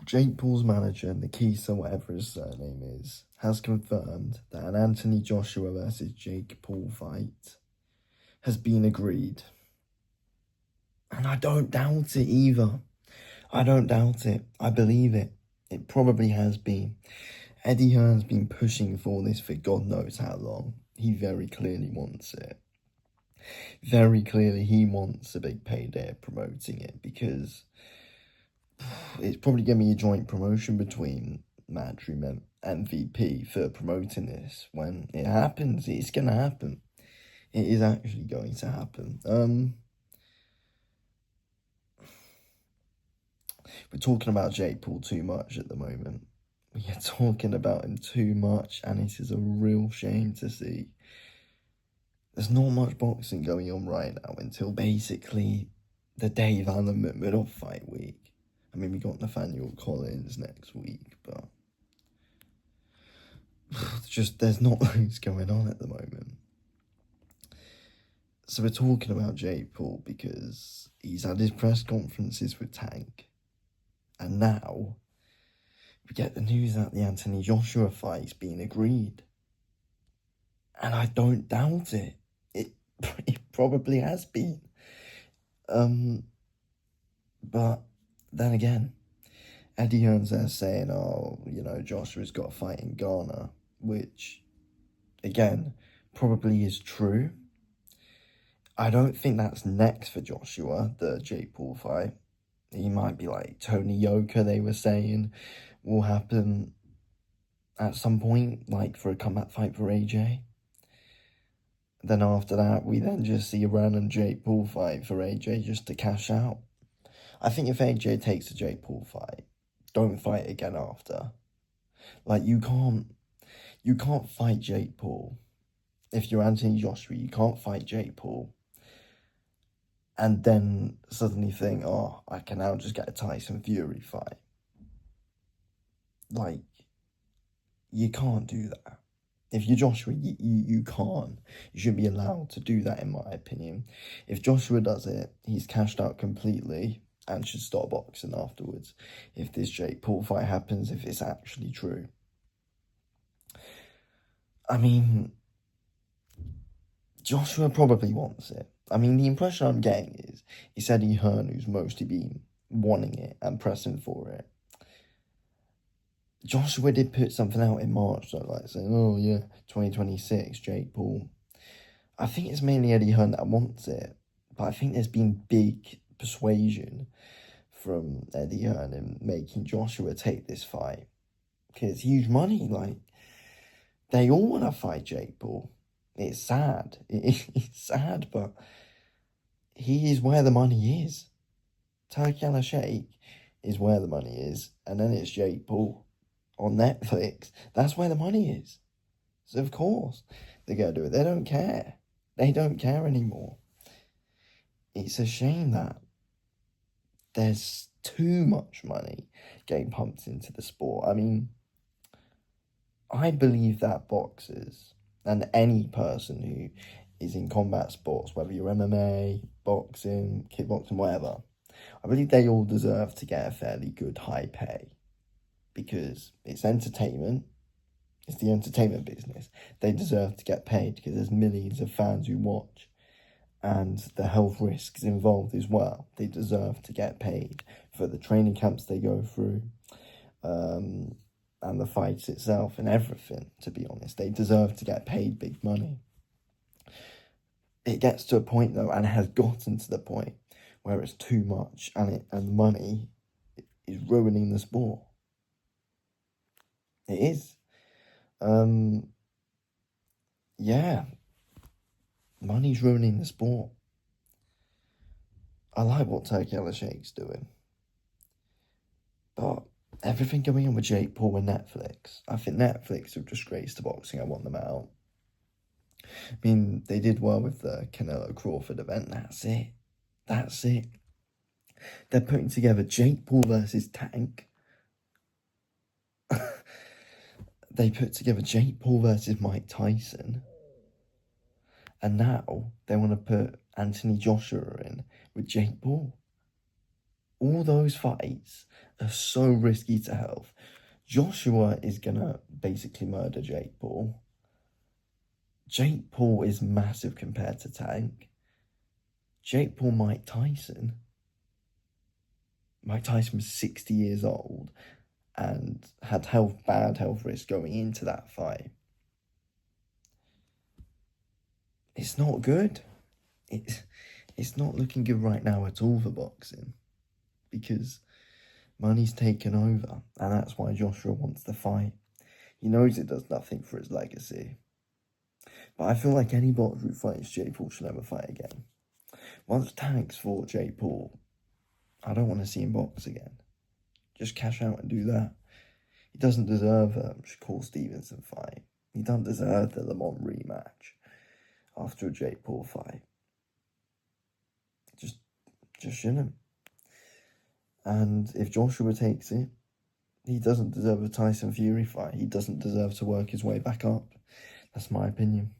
Jake Paul's manager, Nikita, whatever his surname is, has confirmed that an Anthony Joshua versus Jake Paul fight has been agreed. And I don't doubt it either. I don't doubt it. I believe it. It probably has been. Eddie Hearn's been pushing for this for God knows how long. He very clearly wants it. Very clearly he wants a big payday promoting it, because it's probably going to be a joint promotion between Matchroom and MVP for promoting this. When it happens, it's going to happen. It is actually going to happen. We're talking about Jake Paul too much at the moment. We are talking about him too much, and it is a real shame to see. There's not much boxing going on right now until basically the Dave Allen Nurmagomedov fight week. I mean, we got Nathaniel Collins next week, but there's not loads going on at the moment. So we're talking about Jake Paul because he's had his press conferences with Tank, and now we get the news that the Anthony Joshua fight's been agreed. And I don't doubt it. It probably has been. But then again, Eddie Hearn's there saying, Joshua's got a fight in Ghana, which, again, probably is true. I don't think that's next for Joshua, the Jake Paul fight. He might be like Tony Yoka, they were saying, will happen at some point, like for a comeback fight for AJ. Then after that, we then just see a random Jake Paul fight for AJ just to cash out. I think if AJ takes a Jake Paul fight, don't fight again after. Like, you can't fight Jake Paul. If you're Anthony Joshua, you can't fight Jake Paul and then suddenly think, oh, I can now just get a Tyson Fury fight. Like, you can't do that. If you're Joshua, you can't. You shouldn't be allowed to do that, in my opinion. If Joshua does it, he's cashed out completely and should stop boxing afterwards. If this Jake Paul fight happens, if it's actually true. I mean, Joshua probably wants it. I mean, the impression I'm getting is it's Eddie Hearn who's mostly been wanting it and pressing for it. Joshua did put something out in March, though, like saying, oh yeah, 2026, Jake Paul. I think it's mainly Eddie Hearn that wants it, but I think there's been big persuasion from Eddie Hearn in making Joshua take this fight. Because it's huge money, like, they all want to fight Jake Paul. It's sad. It's sad, but he is where the money is. Turki Al-Sheikh is where the money is, and then it's Jake Paul on Netflix. That's where the money is. So of course they're going to do it. They don't care. They don't care anymore. It's a shame that there's too much money getting pumped into the sport. I mean, I believe that boxers and any person who is in combat sports, whether you're MMA, boxing, kickboxing, whatever, I believe they all deserve to get a fairly good high pay. Because it's entertainment. It's the entertainment business. They deserve to get paid because there's millions of fans who watch. And the health risks involved as well. They deserve to get paid for the training camps they go through. And the fights itself and everything, to be honest. They deserve to get paid big money. It gets to a point, though, and has gotten to the point where it's too much and money is ruining the sport. It is. Yeah. Money's ruining the sport. I like what Turki Al-Sheikh's doing. But everything going on with Jake Paul and Netflix, I think Netflix have disgraced the boxing. I want them out. I mean, they did well with the Canelo Crawford event. That's it. That's it. They're putting together Jake Paul versus Tank. They put together Jake Paul versus Mike Tyson. And now they want to put Anthony Joshua in with Jake Paul. all those fights are so risky to health. Joshua is gonna basically murder Jake Paul. Jake Paul is massive compared to Tank. Jake Paul, Mike Tyson. Mike Tyson was 60 years old and had bad health risk going into that fight. It's not good. It's not looking good right now at all for boxing, because money's taken over, and that's why Joshua wants the fight. He knows it does nothing for his legacy. But I feel like any boxer who fights Jake Paul should never fight again. Once Tank's fought Jake Paul, I don't want to see him box again. Just cash out and do that. He doesn't deserve a Shakur Stevenson fight. He doesn't deserve the Lamont rematch after a Jake Paul fight. Just shouldn't. And if Joshua takes it, he doesn't deserve a Tyson Fury fight. He doesn't deserve to work his way back up. That's my opinion.